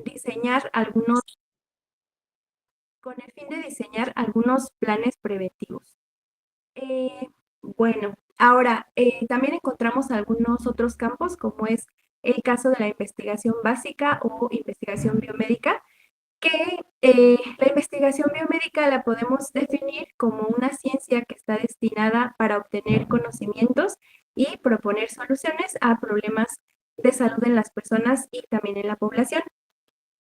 diseñar algunos, con el fin de diseñar algunos planes preventivos. Bueno, ahora también encontramos algunos otros campos, como es el caso de la investigación básica o investigación biomédica, que la investigación biomédica la podemos definir como una ciencia que está destinada para obtener conocimientos y proponer soluciones a problemas de salud en las personas y también en la población.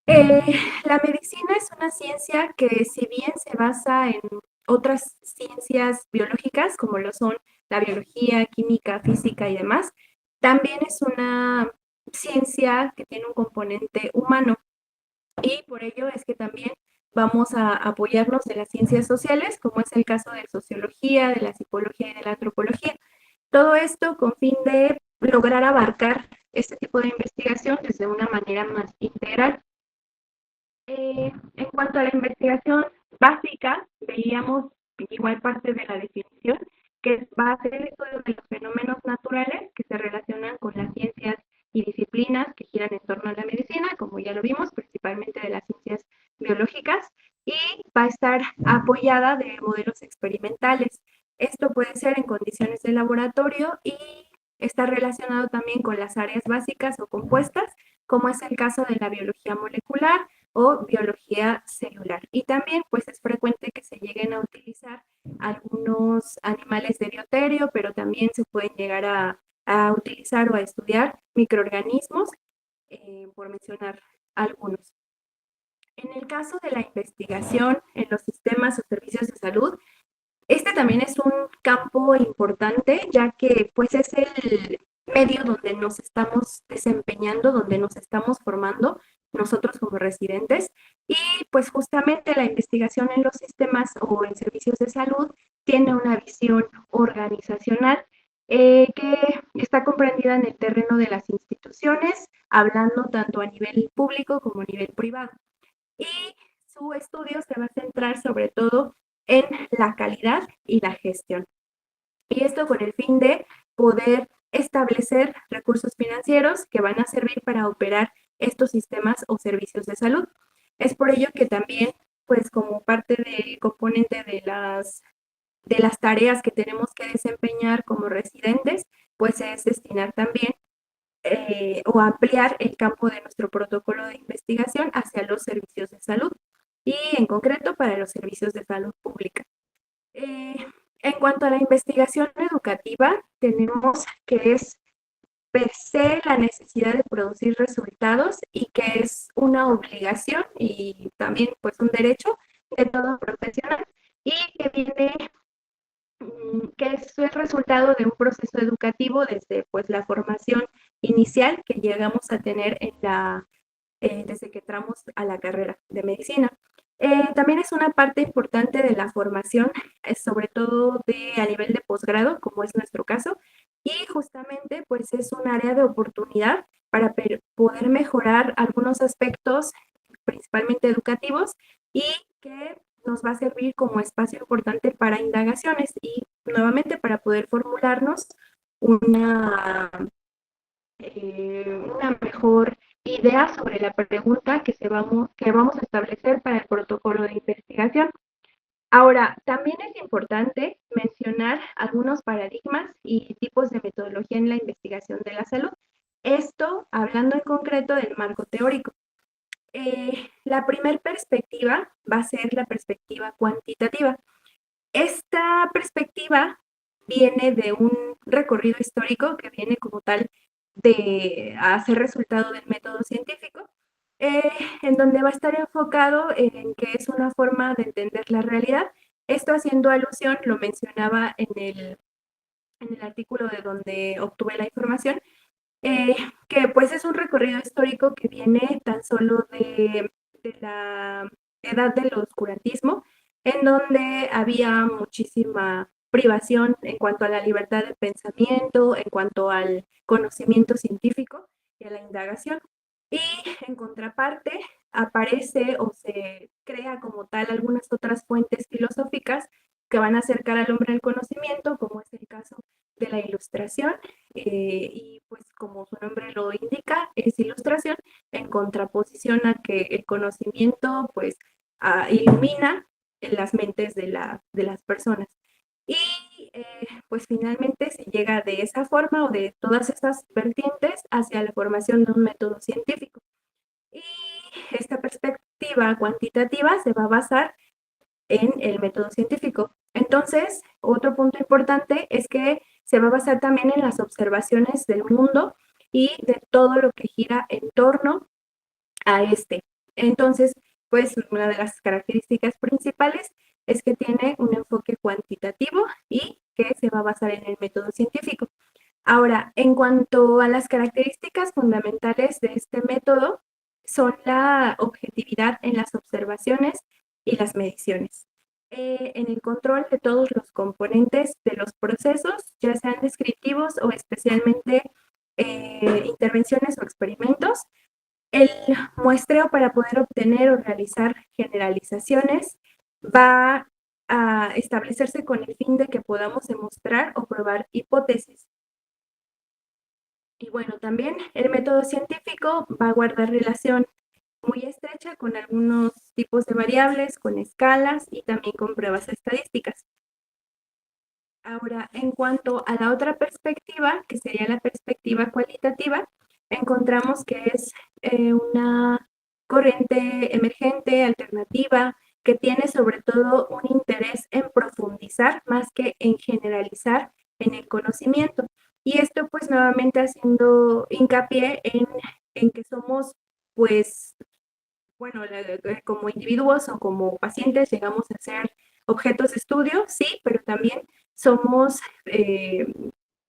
Eh, la medicina es una ciencia que, si bien se basa en otras ciencias biológicas, como lo son la biología, química, física y demás, también es una ciencia que tiene un componente humano, y por ello es que también vamos a apoyarnos de las ciencias sociales, como es el caso de sociología, de la psicología y de la antropología. Todo esto con fin de lograr abarcar este tipo de investigación desde una manera más integral. En cuanto a la investigación básica, veíamos igual parte de la definición, que va a ser el estudio de los fenómenos naturales que se relacionan con las ciencias y disciplinas que giran en torno a la medicina, como ya lo vimos, principalmente de las ciencias biológicas, y va a estar apoyada de modelos experimentales. Esto puede ser en condiciones de laboratorio y está relacionado también con las áreas básicas o compuestas, como es el caso de la biología molecular o biología celular. Y también pues es frecuente que se lleguen a utilizar algunos animales de bioterio, pero también se pueden llegar a utilizar o a estudiar microorganismos, por mencionar algunos. En el caso de la investigación en los sistemas o servicios de salud, este también es un campo importante, ya que pues es el medio donde nos estamos desempeñando, donde nos estamos formando nosotros como residentes, y pues justamente la investigación en los sistemas o en servicios de salud tiene una visión organizacional, que está comprendida en el terreno de las instituciones, hablando tanto a nivel público como a nivel privado. Y su estudio se va a centrar sobre todo en la calidad y la gestión. Y esto con el fin de poder establecer recursos financieros que van a servir para operar estos sistemas o servicios de salud. Es por ello que también, pues como parte del componente de las tareas que tenemos que desempeñar como residentes, pues es destinar también o ampliar el campo de nuestro protocolo de investigación hacia los servicios de salud y en concreto para los servicios de salud pública. Eh, en cuanto a la investigación educativa, tenemos que es per se la necesidad de producir resultados y que es una obligación y también pues un derecho de todo profesional, y que viene, que es el resultado de un proceso educativo desde pues la formación inicial que llegamos a tener en desde que entramos a la carrera de medicina. También es una parte importante de la formación, sobre todo a nivel de posgrado, como es nuestro caso, y justamente pues es un área de oportunidad para poder mejorar algunos aspectos, principalmente educativos, y que nos va a servir como espacio importante para indagaciones y nuevamente para poder formularnos una, una mejor idea sobre la pregunta que vamos a establecer para el protocolo de investigación. Ahora, también es importante mencionar algunos paradigmas y tipos de metodología en la investigación de la salud. Esto hablando en concreto del marco teórico. La primera perspectiva va a ser la perspectiva cuantitativa. Esta perspectiva viene de un recorrido histórico que viene como tal de hacer resultado del método científico, eh, en donde va a estar enfocado en que es una forma de entender la realidad. Esto haciendo alusión, lo mencionaba en el artículo de donde obtuve la información, eh, que pues es un recorrido histórico que viene tan solo de la edad del oscurantismo, en donde había muchísima privación en cuanto a la libertad de pensamiento, en cuanto al conocimiento científico y a la indagación. Y en contraparte aparece o se crea como tal algunas otras fuentes filosóficas que van a acercar al hombre al conocimiento, como es el caso de la ilustración, y pues como su nombre lo indica, es ilustración, en contraposición a que el conocimiento pues ilumina en las mentes de las personas. Y pues finalmente se llega de esa forma o de todas esas vertientes hacia la formación de un método científico. Y esta perspectiva cuantitativa se va a basar en el método científico. Entonces, otro punto importante es que se va a basar también en las observaciones del mundo y de todo lo que gira en torno a este. Entonces, pues una de las características principales es que tiene un enfoque cuantitativo y que se va a basar en el método científico. Ahora, en cuanto a las características fundamentales de este método, son la objetividad en las observaciones y las mediciones. En el control de todos los componentes de los procesos, ya sean descriptivos o especialmente intervenciones o experimentos, el muestreo para poder obtener o realizar generalizaciones va a establecerse con el fin de que podamos demostrar o probar hipótesis. Y bueno, también el método científico va a guardar relación muy estrecha con algunos tipos de variables, con escalas y también con pruebas estadísticas. Ahora, en cuanto a la otra perspectiva, que sería la perspectiva cualitativa, encontramos que es una corriente emergente, alternativa, que tiene sobre todo un interés en profundizar más que en generalizar en el conocimiento. Y esto pues nuevamente haciendo hincapié en que somos pues bueno, como individuos o como pacientes llegamos a ser objetos de estudio, sí, pero también somos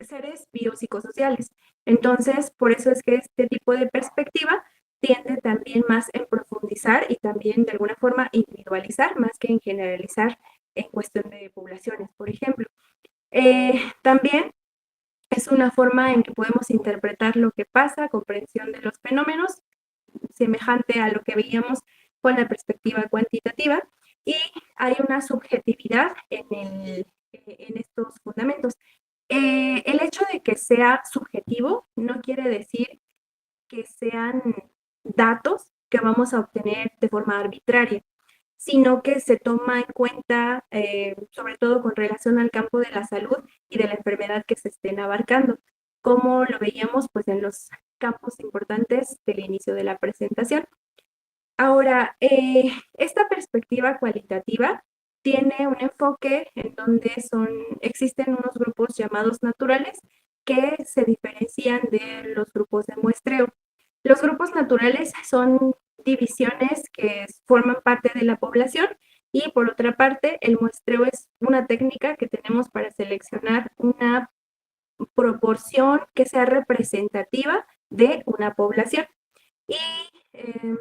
seres biopsicosociales. Entonces, por eso es que este tipo de perspectiva tiende también más en profundizar y también de alguna forma individualizar más que en generalizar en cuestión de poblaciones, por ejemplo. También es una forma en que podemos interpretar lo que pasa, comprensión de los fenómenos, semejante a lo que veíamos con la perspectiva cuantitativa, y hay una subjetividad en estos fundamentos. El hecho de que sea subjetivo no quiere decir que sean datos que vamos a obtener de forma arbitraria, sino que se toma en cuenta, sobre todo con relación al campo de la salud y de la enfermedad que se estén abarcando, como lo veíamos pues en los campos importantes del inicio de la presentación. Ahora, esta perspectiva cualitativa tiene un enfoque en donde existen unos grupos llamados naturales que se diferencian de los grupos de muestreo. Los grupos naturales son divisiones que forman parte de la población y por otra parte el muestreo es una técnica que tenemos para seleccionar una proporción que sea representativa de una población. Y eh,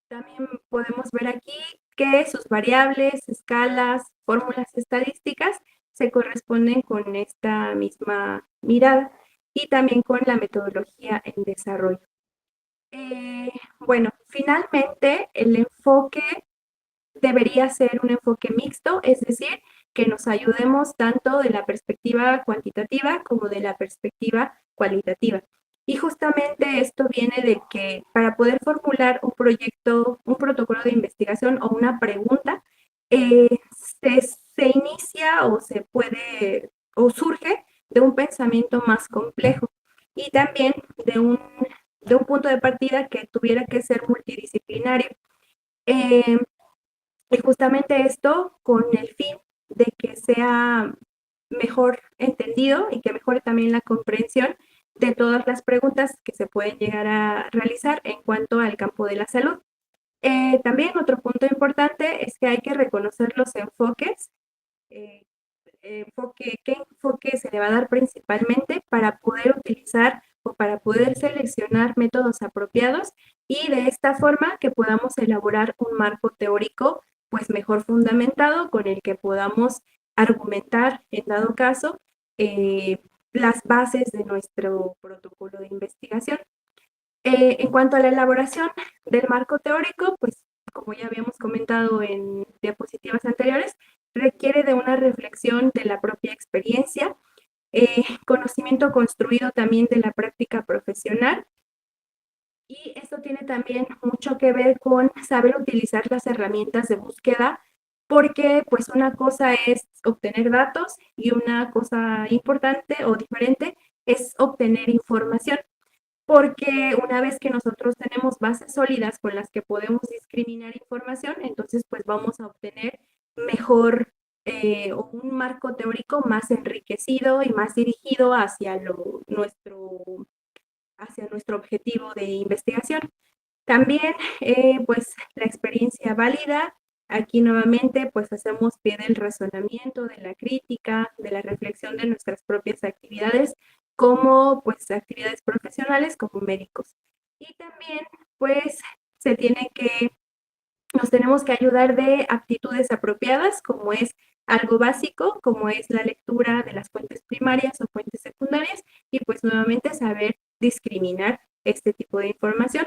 también podemos ver aquí que sus variables, escalas, fórmulas estadísticas se corresponden con esta misma mirada y también con la metodología en desarrollo. Bueno, finalmente el enfoque debería ser un enfoque mixto, es decir, que nos ayudemos tanto de la perspectiva cuantitativa como de la perspectiva cualitativa. Y justamente esto viene de que para poder formular un proyecto, un protocolo de investigación o una pregunta, eh, se inicia o se puede o surge de un pensamiento más complejo y también de un punto de partida que tuviera que ser multidisciplinario. Eh, y justamente esto con el fin de que sea mejor entendido y que mejore también la comprensión de todas las preguntas que se pueden llegar a realizar en cuanto al campo de la salud. También otro punto importante es que hay que reconocer los enfoques, eh, qué enfoque se le va a dar principalmente para poder utilizar o para poder seleccionar métodos apropiados y de esta forma que podamos elaborar un marco teórico pues mejor fundamentado con el que podamos argumentar en dado caso las bases de nuestro protocolo de investigación. En cuanto a la elaboración del marco teórico, pues como ya habíamos comentado en diapositivas anteriores, requiere de una reflexión de la propia experiencia, conocimiento construido también de la práctica profesional Y esto tiene también mucho que ver con saber utilizar las herramientas de búsqueda, porque pues una cosa es obtener datos y una cosa importante o diferente es obtener información, porque una vez que nosotros tenemos bases sólidas con las que podemos discriminar información, entonces pues vamos a obtener mejor o un marco teórico más enriquecido y más dirigido hacia nuestro objetivo de investigación. También, pues, la experiencia válida. Aquí nuevamente, pues, hacemos pie del razonamiento, de la crítica, de la reflexión de nuestras propias actividades, como, pues, actividades profesionales como médicos. Y también, pues, se tiene que nos tenemos que ayudar de aptitudes apropiadas, como es algo básico, como es la lectura de las fuentes primarias o fuentes secundarias, y pues nuevamente saber discriminar este tipo de información.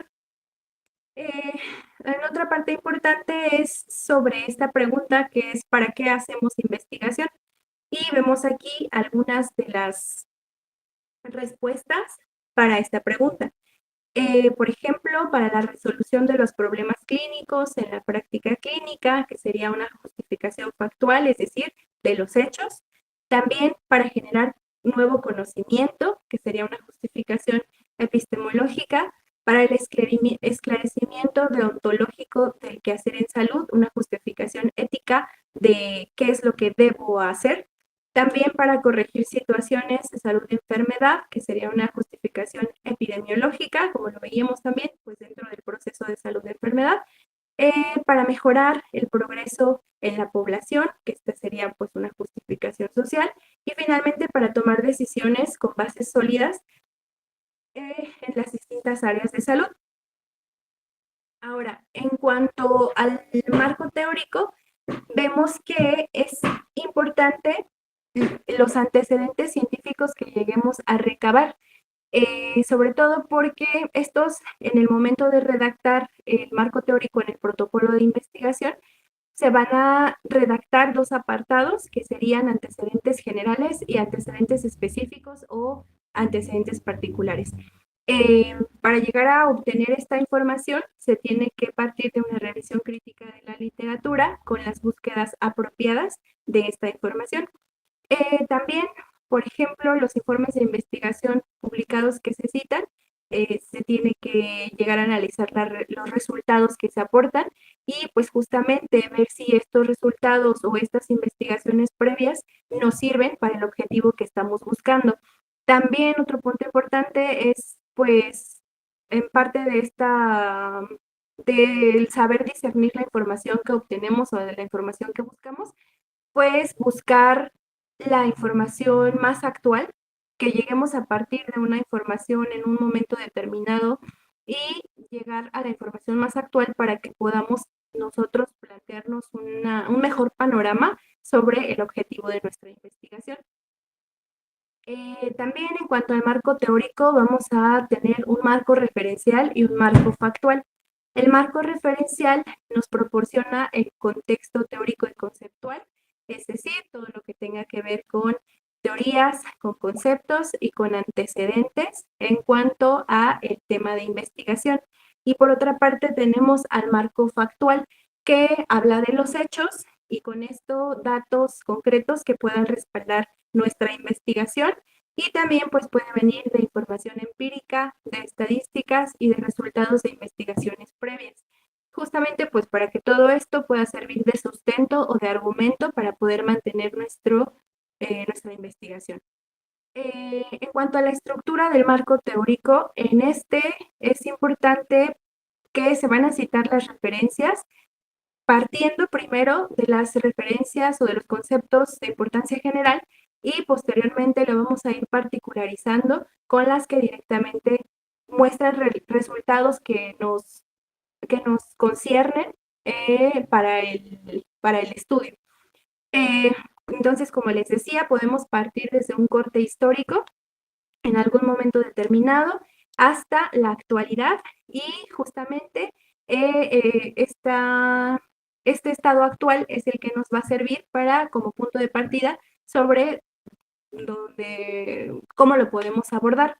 Eh, en otra parte importante es sobre esta pregunta que es ¿para qué hacemos investigación? Y vemos aquí algunas de las respuestas para esta pregunta. Por ejemplo, para la resolución de los problemas clínicos en la práctica clínica, que sería una justificación factual, es decir, de los hechos. También para generar nuevo conocimiento, que sería una justificación epistemológica. Para el esclarecimiento deontológico del quehacer en salud, una justificación ética de qué es lo que debo hacer. También para corregir situaciones de salud de enfermedad, que sería una justificación epidemiológica, como lo veíamos también, pues dentro del proceso de salud de enfermedad. Para mejorar el progreso en la población, que esta sería pues una justificación social. Y finalmente para tomar decisiones con bases sólidas en las distintas áreas de salud. Ahora, en cuanto al marco teórico, vemos que es importante los antecedentes científicos que lleguemos a recabar, sobre todo porque estos, en el momento de redactar el marco teórico en el protocolo de investigación, se van a redactar dos apartados que serían antecedentes generales y antecedentes específicos o antecedentes particulares. Para llegar a obtener esta información, se tiene que partir de una revisión crítica de la literatura con las búsquedas apropiadas de esta información. También, por ejemplo, los informes de investigación publicados que se citan, se tiene que llegar a analizar los resultados que se aportan y pues justamente ver si estos resultados o estas investigaciones previas nos sirven para el objetivo que estamos buscando. También otro punto importante es pues en parte de del saber discernir la información que obtenemos o de la información que buscamos, pues buscar la información más actual, que lleguemos a partir de una información en un momento determinado y llegar a la información más actual para que podamos nosotros plantearnos un mejor panorama sobre el objetivo de nuestra investigación. También en cuanto al marco teórico, vamos a tener un marco referencial y un marco factual. El marco referencial nos proporciona el contexto teórico y conceptual, es decir, todo lo que tenga que ver con teorías, con conceptos y con antecedentes en cuanto a el tema de investigación. Y por otra parte tenemos al marco factual, que habla de los hechos y con esto datos concretos que puedan respaldar nuestra investigación, y también pues puede venir de información empírica, de estadísticas y de resultados de investigaciones previas. Justamente pues para que todo esto pueda servir de sustento o de argumento para poder mantener nuestra investigación. En cuanto a la estructura del marco teórico, en este es importante que se van a citar las referencias, partiendo primero de las referencias o de los conceptos de importancia general y posteriormente lo vamos a ir particularizando con las que directamente muestran resultados que nos conciernen para el estudio. Entonces, como les decía, podemos partir desde un corte histórico en algún momento determinado hasta la actualidad y justamente este estado actual es el que nos va a servir para como punto de partida sobre cómo lo podemos abordar.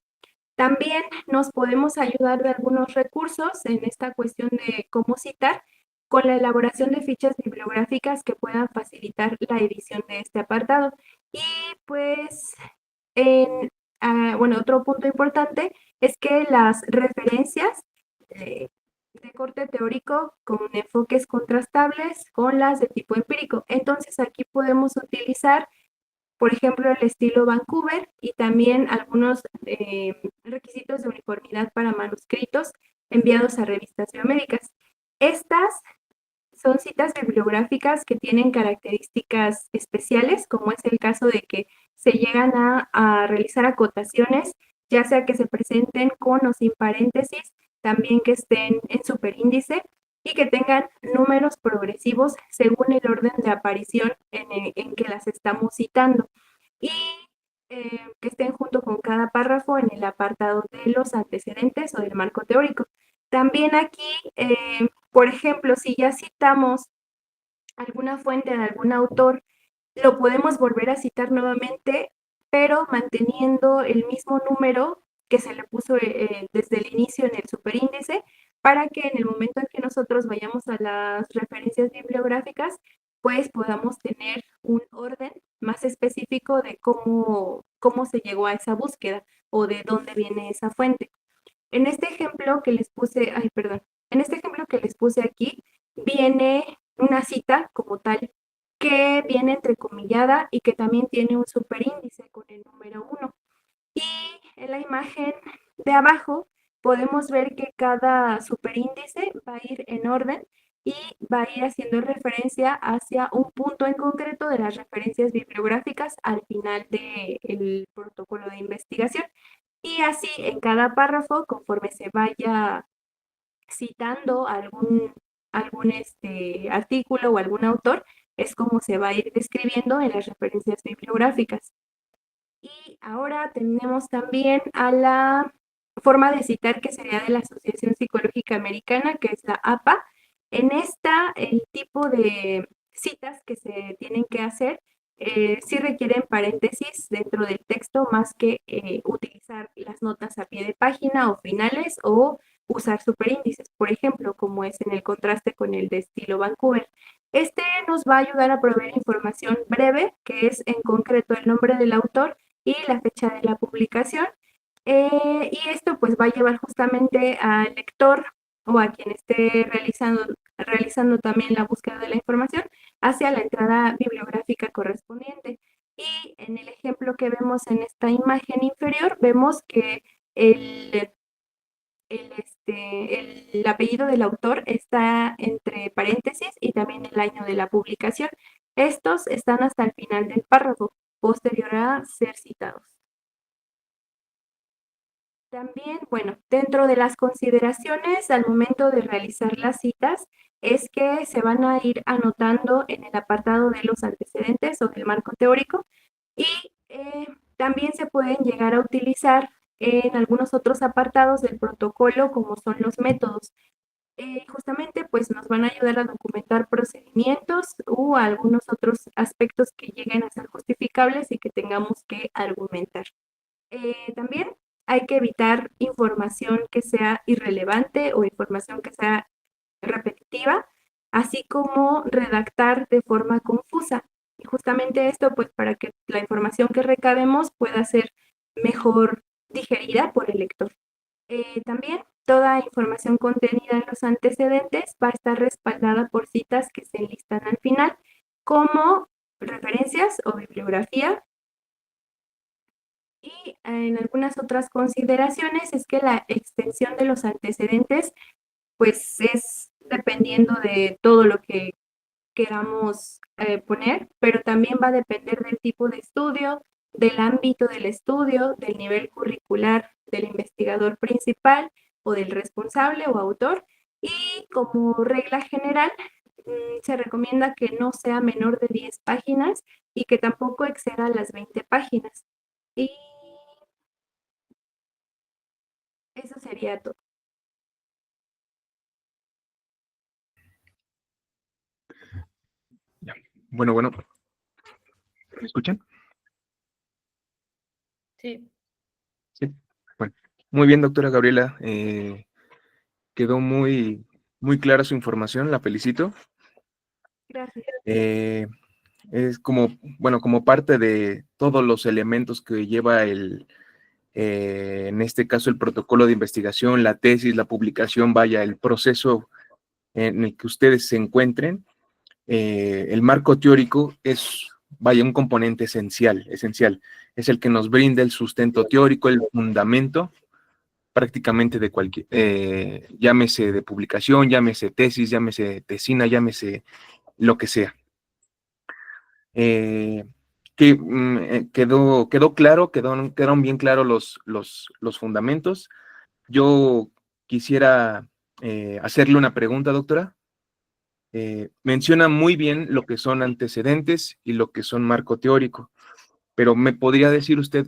También nos podemos ayudar de algunos recursos en esta cuestión de cómo citar con la elaboración de fichas bibliográficas que puedan facilitar la edición de este apartado. Y pues, bueno, otro punto importante es que las referencias de corte teórico con enfoques contrastables con las de tipo empírico. Entonces aquí podemos utilizar, por ejemplo, el estilo Vancouver y también algunos requisitos de uniformidad para manuscritos enviados a revistas biomédicas. Estas son citas bibliográficas que tienen características especiales, como es el caso de que se llegan a realizar acotaciones, ya sea que se presenten con o sin paréntesis, también que estén en superíndice y que tengan números progresivos según el orden de aparición en que las estamos citando. Y que estén junto con cada párrafo en el apartado de los antecedentes o del marco teórico. También aquí, por ejemplo, si ya citamos alguna fuente de algún autor, lo podemos volver a citar nuevamente, pero manteniendo el mismo número que se le puso desde el inicio en el superíndice, para que en el momento en que nosotros vayamos a las referencias bibliográficas, pues podamos tener un orden más específico de cómo se llegó a esa búsqueda o de dónde viene esa fuente. En este ejemplo que les puse, ay, perdón, en este ejemplo que les puse aquí, viene una cita como tal que viene entrecomillada y que también tiene un superíndice con el número 1. Y en la imagen de abajo podemos ver que cada superíndice va a ir en orden y va a ir haciendo referencia hacia un punto en concreto de las referencias bibliográficas al final del protocolo de investigación. Y así en cada párrafo, conforme se vaya citando algún artículo o algún autor, es como se va a ir describiendo en las referencias bibliográficas. Y ahora tenemos también a la forma de citar que sería de la Asociación Psicológica Americana, que es la APA. En esta, el tipo de citas que se tienen que hacer sí requieren paréntesis dentro del texto más que utilizar las notas a pie de página o finales o usar superíndices, por ejemplo, como es en el contraste con el de estilo Vancouver. Este nos va a ayudar a proveer información breve, que es en concreto el nombre del autor y la fecha de la publicación. Y esto pues va a llevar justamente al lector o a quien esté realizando también la búsqueda de la información hacia la entrada bibliográfica correspondiente. Y en el ejemplo que vemos en esta imagen inferior, vemos que el, el apellido del autor está entre paréntesis y también el año de la publicación. Estos están hasta el final del párrafo, posterior a ser citados. También, bueno, dentro de las consideraciones al momento de realizar las citas es que se van a ir anotando en el apartado de los antecedentes o del marco teórico y también se pueden llegar a utilizar en algunos otros apartados del protocolo como son los métodos. Justamente pues nos van a ayudar a documentar procedimientos u algunos otros aspectos que lleguen a ser justificables y que tengamos que argumentar. También hay que evitar información que sea irrelevante o información que sea repetitiva, así como redactar de forma confusa. Y justamente esto, pues, para que la información que recabemos pueda ser mejor digerida por el lector. También toda información contenida en los antecedentes va a estar respaldada por citas que se enlistan al final, como referencias o bibliografía. Y en algunas otras consideraciones es que la extensión de los antecedentes, pues es dependiendo de todo lo que queramos poner, pero también va a depender del tipo de estudio, del ámbito del estudio, del nivel curricular del investigador principal o del responsable o autor. Y como regla general, se recomienda que no sea menor de 10 páginas y que tampoco exceda las 20 páginas. Y eso sería todo. Ya. Bueno, ¿me escuchan? Sí. Sí, bueno, Muy bien, doctora Gabriela. Quedó muy clara su información, la felicito. Gracias. Eh, es como, bueno, como parte de todos los elementos que lleva en este caso, el protocolo de investigación, la tesis, la publicación, vaya, el proceso en el que ustedes se encuentren, el marco teórico es, vaya, un componente esencial. Es el que nos brinda el sustento teórico, el fundamento prácticamente de cualquier, llámese de publicación, llámese tesis, llámese tesina, llámese lo que sea. Eh, quedó claro, quedaron bien claros los fundamentos. Yo quisiera hacerle una pregunta, doctora. Menciona muy bien lo que son antecedentes y lo que son marco teórico, pero ¿me podría decir usted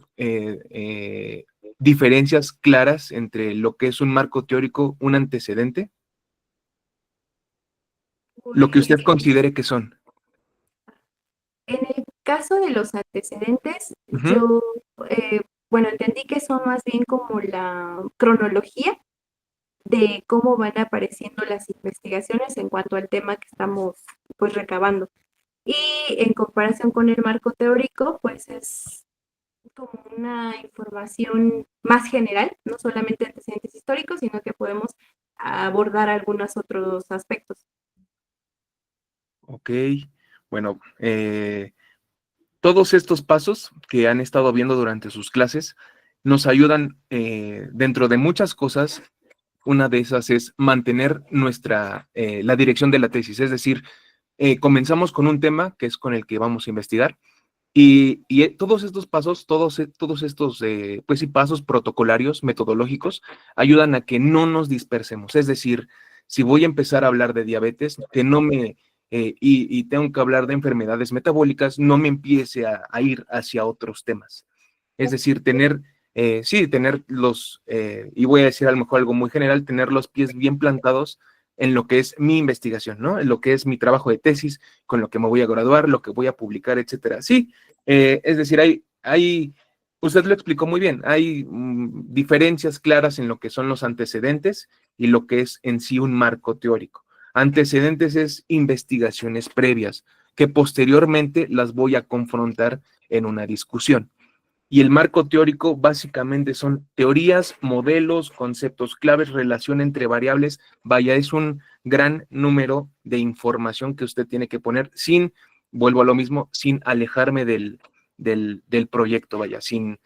diferencias claras entre lo que es un marco teórico, un antecedente? Lo que Pues, usted considere que son. en el caso de los antecedentes, Ujú. yo, bueno, entendí que son más bien como la cronología de cómo van apareciendo las investigaciones en cuanto al tema que estamos pues recabando. Y en comparación con el marco teórico, pues es como una información más general, no solamente antecedentes históricos, sino que podemos abordar algunos otros aspectos. Ok, bueno, todos estos pasos que han estado viendo durante sus clases nos ayudan dentro de muchas cosas. Una de esas es mantener la dirección de la tesis, es decir, comenzamos con un tema que es con el que vamos a investigar y todos estos pasos, todos estos pues sí, pasos protocolarios, metodológicos, ayudan a que no nos dispersemos. Es decir, si voy a empezar a hablar de diabetes, que no me, y tengo que hablar de enfermedades metabólicas, no me empiece a ir hacia otros temas. Es decir, tener y voy a decir a lo mejor algo muy general, tener los pies bien plantados en lo que es mi investigación, ¿no? En lo que es mi trabajo de tesis, con lo que me voy a graduar, lo que voy a publicar, etcétera. Sí, es decir, usted lo explicó muy bien, hay diferencias claras en lo que son los antecedentes y lo que es en sí un marco teórico. Antecedentes es investigaciones previas que posteriormente las voy a confrontar en una discusión. Y el marco teórico básicamente son teorías, modelos, conceptos claves, relación entre variables. Vaya, es un gran número de información que usted tiene que poner vuelvo a lo mismo, sin alejarme del proyecto, vaya, sin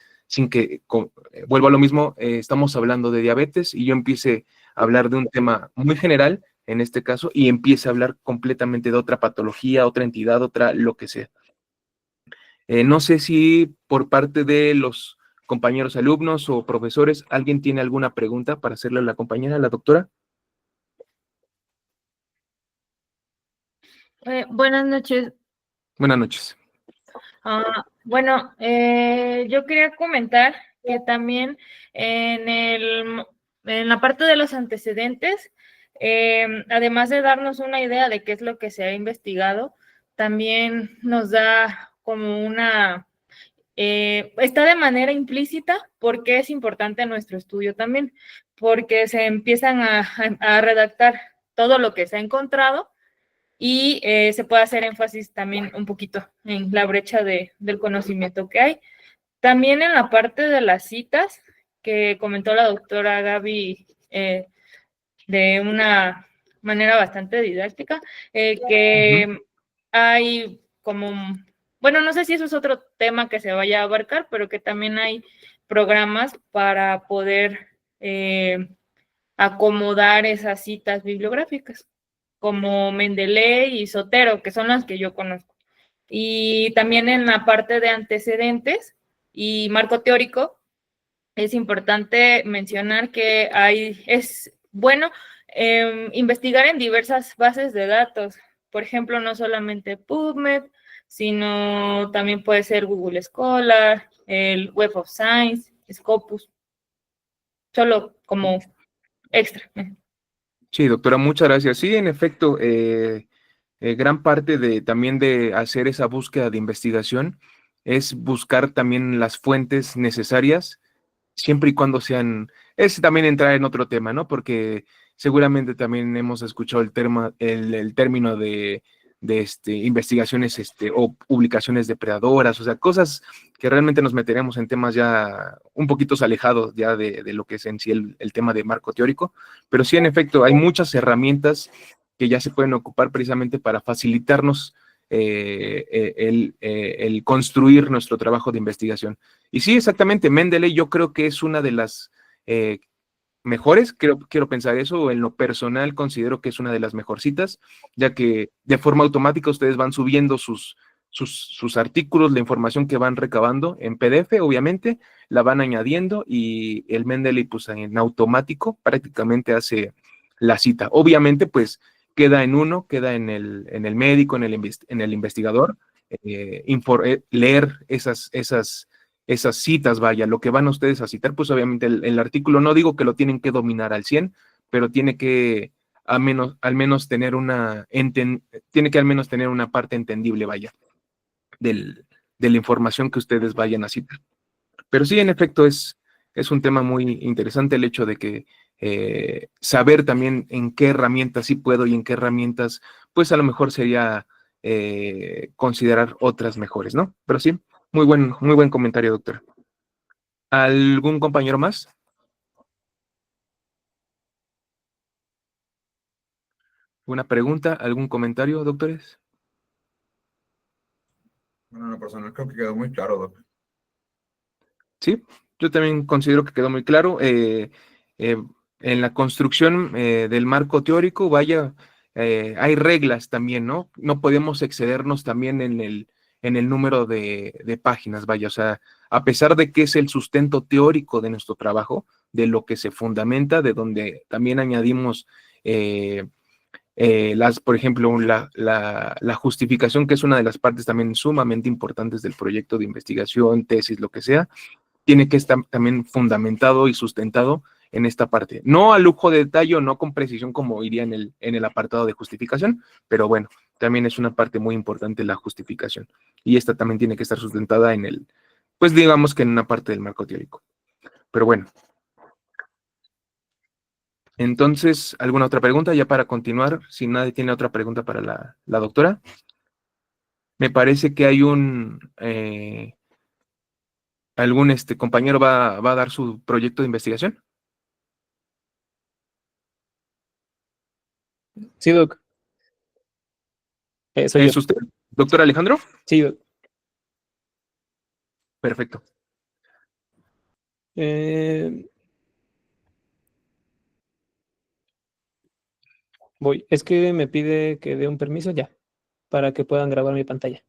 que, vuelvo a lo mismo, estamos hablando de diabetes y yo empiece a hablar de un tema muy general, en este caso, y empiece a hablar completamente de otra patología, otra entidad, otra, lo que sea. No sé si por parte de los compañeros alumnos o profesores, alguien tiene alguna pregunta para hacerle a la compañera, a la doctora. Buenas noches. Buenas noches. Bueno, yo quería comentar que también en la parte de los antecedentes, además de darnos una idea de qué es lo que se ha investigado, también nos da como está de manera implícita porque es importante nuestro estudio también, porque se empiezan a redactar todo lo que se ha encontrado y se puede hacer énfasis también un poquito en la brecha del conocimiento que hay. También en la parte de las citas que comentó la doctora Gaby de una manera bastante didáctica, que hay como, bueno, no sé si eso es otro tema que se vaya a abarcar, pero que también hay programas para poder acomodar esas citas bibliográficas como Mendeley y Sotero, que son las que yo conozco. Y también en la parte de antecedentes y marco teórico, es importante mencionar que es bueno investigar en diversas bases de datos. Por ejemplo, no solamente PubMed, sino también puede ser Google Scholar, el Web of Science, Scopus, solo como extra. Sí, doctora, muchas gracias. Sí, en efecto, gran parte también de hacer esa búsqueda de investigación es buscar también las fuentes necesarias siempre y cuando sean, es también entrar en otro tema, ¿no? Porque seguramente también hemos escuchado el término de investigaciones o publicaciones depredadoras, o sea, cosas que realmente nos meteremos en temas ya un poquito alejados ya de lo que es en sí el tema de marco teórico, pero sí, en efecto, hay muchas herramientas que ya se pueden ocupar precisamente para facilitarnos el construir nuestro trabajo de investigación. Y sí, exactamente, Mendeley yo creo que es una de las eh, mejores, quiero pensar eso, en lo personal considero que es una de las mejorcitas, ya que de forma automática ustedes van subiendo sus artículos, la información que van recabando en PDF, obviamente, la van añadiendo y el Mendeley pues en automático prácticamente hace la cita. Obviamente pues queda en uno, queda en el médico, en el investigador, leer esas citas, vaya, lo que van ustedes a citar, pues obviamente el artículo, no digo que lo tienen que dominar al 100, pero tiene que al menos tener tiene que al menos tener una parte entendible, vaya, de la información que ustedes vayan a citar. Pero sí, en efecto, es un tema muy interesante el hecho de que saber también en qué herramientas sí puedo y en qué herramientas, pues a lo mejor sería considerar otras mejores, ¿no? Pero sí, muy buen comentario, doctor. ¿Algún compañero más? ¿Una pregunta? ¿Algún comentario, doctores? Bueno, en lo personal creo que quedó muy claro, Doc. Sí, yo también considero que quedó muy claro. Eh, en la construcción del marco teórico, vaya, hay reglas también, ¿no? No podemos excedernos también en el número de páginas, vaya, o sea, a pesar de que es el sustento teórico de nuestro trabajo, de lo que se fundamenta, de donde también añadimos por ejemplo, la justificación, que es una de las partes también sumamente importantes del proyecto de investigación, tesis, lo que sea, tiene que estar también fundamentado y sustentado en esta parte. No a lujo de detalle, no con precisión como iría en el apartado de justificación, pero bueno, también es una parte muy importante la justificación. Y esta también tiene que estar sustentada pues digamos que en una parte del marco teórico. Pero bueno. Entonces, ¿alguna otra pregunta ya para continuar? Si nadie tiene otra pregunta para la doctora. Me parece que hay algún compañero va a dar su proyecto de investigación. Sí, Doc. Soy yo. ¿Es usted, doctor Alejandro? Sí, Doc. Perfecto. Eh, voy. Es que me pide que dé un permiso ya, para que puedan grabar mi pantalla.